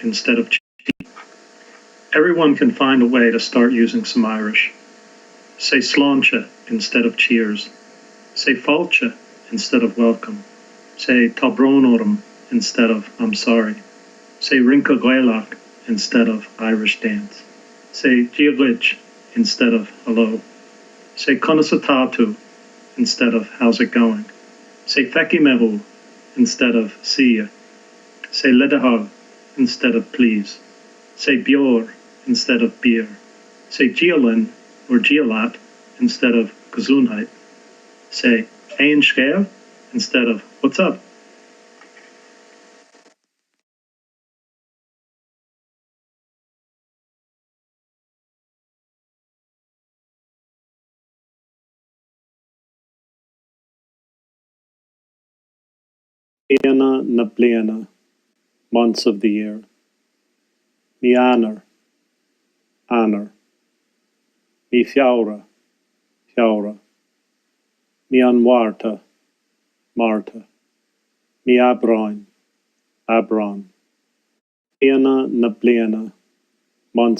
instead of cheap. Everyone can find a way to start using some Irish. Say sláinte instead of cheers. Say fáilte instead of welcome. Say tá brón orm instead of I'm sorry. Say rinca gaelach instead of Irish dance. Say diaglitch instead of hello. Say conasatatu instead of how's it going. Say theki mehu instead of see ya. Say ledahag instead of please. Say bior instead of beer. Say gialin or gialat instead of gesundheit. Say ein schkev instead of what's up. Bliana na bliana, months of the year. Mi honor, Mi fiaura, Mi anwarta, Marta. Mi abroin, Bliana na bliana, months